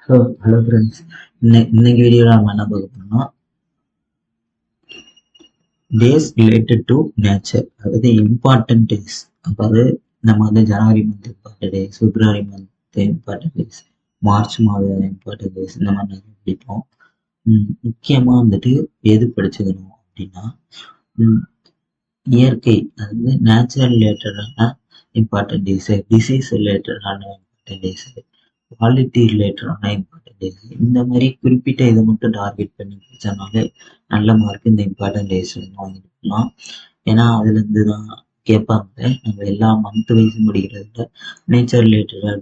So hello friends, இன்னைக்கு வீடியோவில் நம்ம என்ன பார்க்க போறோம்னா டேஸ் ரிலேட்டட் டு நேச்சர், அதாவது இம்பார்ட்டன்ட் டேஸ். அதாவது நம்ம வந்து ஜனவரி மந்த் இம்பார்ட்டன்ட் டேஸ், பிப்ரவரி மந்த் இம்பார்ட்டன்ட் டேஸ், மார்ச் மாதம் இம்பார்ட்டன்ட் டேஸ், இந்த மாதிரி நிறைய படிப்போம். முக்கியமாக வந்துட்டு எது படிச்சுக்கணும் அப்படின்னா இயற்கை, அதாவது நேச்சுரல் ரிலேட்டடான இம்பார்ட்டன்ட் டேஸு, டிசீஸ் ரிலேட்டடான இம்பார்ட்டன்ட் டேஸு, குவாலிட்டி ரிலேட்டடான இம்பார்ட்டன்ட் டேஸ், இந்த மாதிரி குறிப்பிட்ட இதை மட்டும் டார்கெட் பண்ணி படித்தோம்னாலே நல்ல மார்க் இந்த இம்பார்ட்டன்ட் டேஸ் வாங்கிக்கலாம். ஏன்னா அதுலேருந்து தான் கேட்பாங்க. நம்ம எல்லா மந்த் வைஸும் படிக்கிறதுல நேச்சர் ரிலேட்டடாக,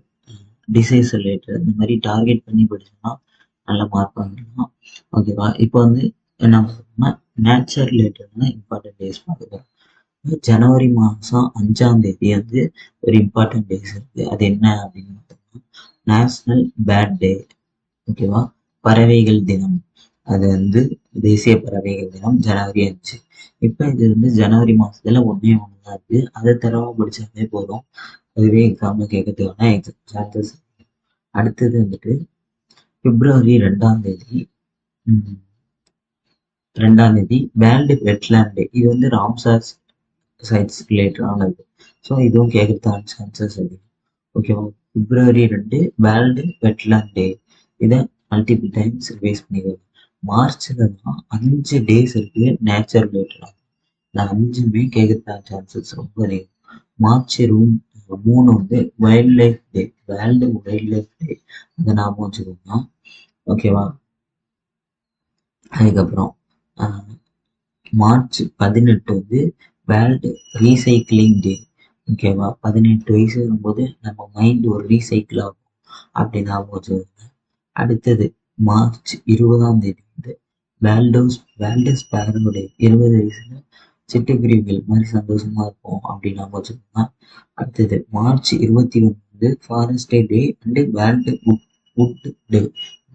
டிசீஸ் ரிலேட்டட் இந்த மாதிரி டார்கெட் பண்ணி படிச்சோம்னா நல்ல மார்க் வாங்கிடலாம். ஓகேவா? இப்போ வந்து என்ன பண்ணுறோம்னா நேச்சர் ரிலேட்டடான இம்பார்ட்டன்ட் டேஸ் பார்க்குறோம். ஜனவரி மாதம் 5ஆம் தேதி வந்து ஒரு இம்பார்ட்டன்ட் டேஸ் இருக்கு. அது என்ன அப்படின்னு பார்த்தோம்னா நேஷனல் பேர்ட் டே. ஓகேவா? பறவைகள் தினம். அது வந்து தேசிய பறவைகள் தினம் ஜனவரி 5. இப்போ இது வந்து ஜனவரி மாதத்துல ஒன்றே ஒன்று தான் இருக்கு. அதை தரவா படிச்சாலே போதும், அதுவே எக்ஸாம்ல கேட்கறதுக்கான சான்சஸ். அடுத்தது வந்துட்டு பிப்ரவரி 2ஆம் தேதி வேர்ல்டு வெட்லேண்ட் டே. இது வந்து ராம்சார் சைட்ஸ் ரிலேட்டடானது. ஸோ இதுவும் கேட்கறதுக்கான சான்சஸ் அதிகம். ஓகேவா? பிப்ரவரி 2 வேர்ல்டு வெட்லேண்ட் டே. இதை மல்டிபிள் டைம்ஸ் ரிவைஸ் பண்ணிடுவாங்க. மார்ச்ல தான் 5 டேஸ் இருக்கு நேச்சர் ரிலேட்டடாக. இந்த 5மே கேட்கறதுக்கான சான்சஸ் ரொம்ப அதிகம். மார்ச் 3 வந்து wild life day, world wild life day. அதை ஞாபகம் வச்சுக்கோங்க. ஓகேவா? அதுக்கப்புறம் மார்ச் 18 வந்து வேர்ல்டு ரீசைக்கிளிங் டே. ஓகேவா? 18 வயசு வரும்போது நம்ம மைண்ட் ஒரு ரீசைக்கிள் ஆகும் அப்படி ஞாபகம் வச்சுக்கோங்க. அடுத்தது மார்ச் 20ஆம் தேதி வந்து வேர்ல்டு ஸ்பேரோ டே. 20 வயசுல சிட்டுக்குருவிகள் மாதிரி சந்தோஷமா இருக்கும் அப்படின்னு ஞாபகம் வச்சுக்கோங்க. அடுத்தது மார்ச் 21 வந்து forest day and world wood day,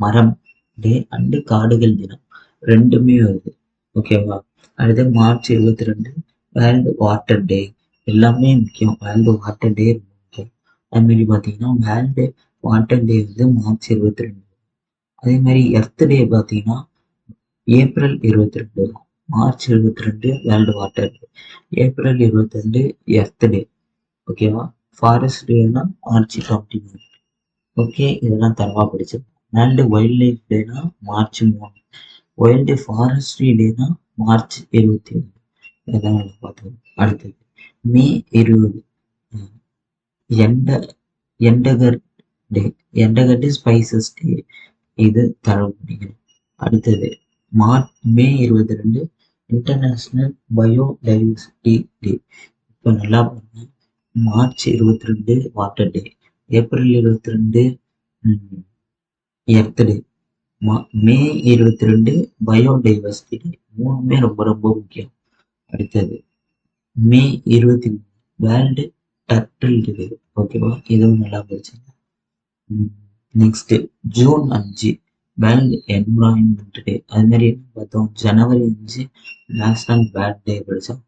மரம் டே அண்டு காடுகள் தினம். ரெண்டுமே வருது. ஓகேவா? அடுத்து மார்ச் 22 வேர்ல்டு வாட்டர் டே. எல்லாமே முக்கியம். வேர்ல்டு வாட்டர் டே ரொம்ப முக்கியம். அது மாதிரி பார்த்தீங்கன்னா வேர்ல்டு வாட்டர் டே வந்து மார்ச் 22. அதே மாதிரி எர்த் டே பார்த்தீங்கன்னா April 22. March 22 world water day, April 22 earth day. ஓகேவா? ஃபாரஸ்ட் டேனா மார்ச் 21. ஓகே, இதெல்லாம் தரவா படிச்சிருக்கோம். வேர்ல்டு வைல்ட் லைஃப் டேனா மார்ச் 3. வைல்டு ஃபாரஸ்ட்ரி டேனா மார்ச் 21. இதெல்லாம் நம்ம பார்த்தோம். அடுத்தது மே 20 எண்டகர் டே. எண்டகர் ஸ்பைசஸ் டே. இது தரவு பண்ணிக்கணும். அடுத்தது மே 22 இன்டர்நேஷனல் பயோடைவர்சிட்டி டே. இப்போ நல்லா பாருங்க. March 22 water day, April 22 earth day, May 22 biodiversity day. மூணுமே ரொம்ப ரொம்ப முக்கியம். அடுத்தது மே 23 வேர்ல்டு டர்ட்டில் டே. ஓகேவா? இதுவும் நல்லா படிச்சுங்க. Next June 5 world environment day. அது மாதிரி பார்த்தோம். ஜனவரி 5 நேஷனல் பேர்ட் டே படித்தோம்.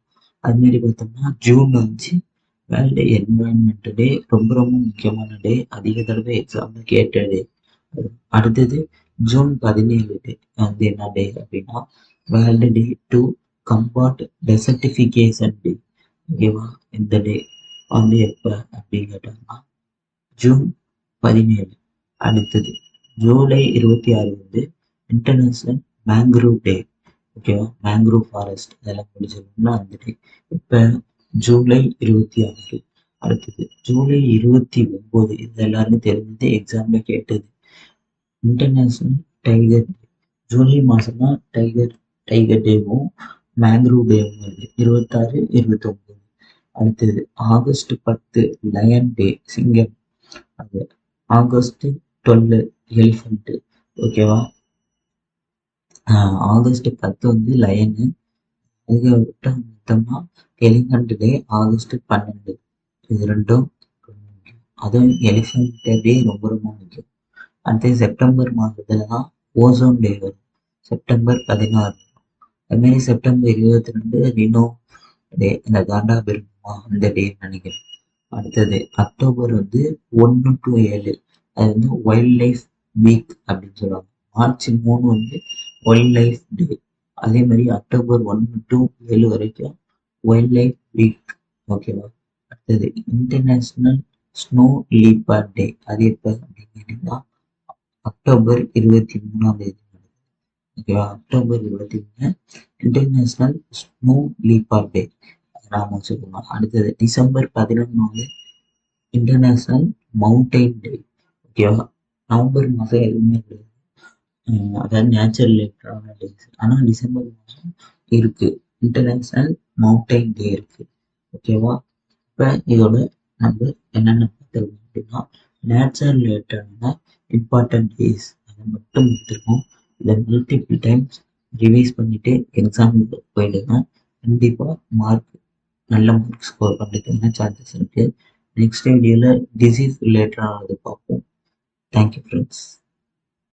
அது மாதிரி பார்த்தோம்னா ஜூன் 5 வேர்ல்டு என்விரான்மெண்ட் டே. ரொம்ப ரொம்ப முக்கியமான டே, அதிக தடவை எக்ஸாம்ல கேட்ட டே. அடுத்தது ஜூன் 17 டே வந்து என்ன டே அப்படின்னா world day to combat desertification day. ஓகேவா? இந்த டே வந்து எப்போ அப்படின்னு கேட்டாங்கன்னா ஜூன் 17. அடுத்தது ஜூலை 26 வந்து இன்டர்நேஷனல் மேங்க்ரூவ் டே. ஓகேவா? மேங்க்ரூவ் ஃபாரஸ்ட் இதெல்லாம் முடிச்சிருக்கோம்னா அந்த டே. இப்போ ஜூலை 26. அடுத்தது ஜூலை 29. இது எல்லாருமே தெரிஞ்சது, எக்ஸாம்ல கேட்டது. International tiger day. ஜூலை மாசம்னா டைகர் டேவும் மேங்க்ரூவ் டேவும் வருது. 26, 29. அடுத்தது ஆகஸ்ட் 10 லயன் டே, சிங்கம். அது ஆகஸ்ட் 12 எலிஃபண்ட். ஓகேவா? ஆகஸ்ட் 10 வந்து லயனு. அதுக்கு விட்டா மொத்தமா எலிஃபண்ட் டே ஆகஸ்ட் 12. இது ரெண்டும் ரொம்ப முக்கியம். அதுவும் எலிஃபண்ட் டே ரொம்ப ரொம்ப முக்கியம். அடுத்தது செப்டம்பர் மாதத்துல தான் ஓசோன் டே வரும், செப்டம்பர் 16. அதுமாரி செப்டம்பர் 22 ரினோ டே, இந்த காண்டா பெருமா அந்த டே நினைக்கிறேன். அடுத்தது அக்டோபர் வந்து 1 to 7 அது வந்து வைல்ட் லைஃப் வீக் அப்படின்னு சொல்லுவாங்க. மார்ச் 3 வந்து வைல்ட் லைஃப் டே. அதே மாதிரி அக்டோபர் 1 டு 7 வரைக்கும் வைல்ட் லைஃப் வீக். ஓகேவா? அடுத்தது இன்டர்நேஷனல் ஸ்னோ லீப்பர் டே. அது எப்போ அப்படின்னு கேட்டீங்கன்னா அக்டோபர் 23ஆம் தேதி. ஓகேவா? அக்டோபர் 23 இன்டர்நேஷனல் ஸ்னோ லீப்பர் டே. நாம வச்சுக்கோங்க. அடுத்தது டிசம்பர் 11 வந்து இன்டர்நேஷனல் மவுண்டைன் டே. ஓகேவா? நவம்பர் மாதம் எதுவுமே கிடையாது. அதாவது நேச்சர் ரிலேட்டடான டேஸ். ஆனால் டிசம்பர் மாதம் இருக்கு, இன்டர்நேஷனல் மவுண்டைன் டே இருக்கு. ஓகேவா? இப்போ இதோட நம்ம என்னென்ன பார்த்துருக்கோம் அப்படின்னா நேச்சர் ரிலேட்டடான இம்பார்ட்டன்ட் டேஸ் அதை மட்டும் எடுத்துருக்கோம். இதை மல்டிபிள் டைம்ஸ் ரிவைஸ் பண்ணிட்டு எக்ஸாம் போயிடுங்க. கண்டிப்பாக நல்ல மார்க் ஸ்கோர் பண்ணுறதுக்கான சான்சஸ் இருக்கு. நெக்ஸ்ட் வீடியோவில் டிசீஸ் ரிலேட்டடானது பார்ப்போம். Thank you friends.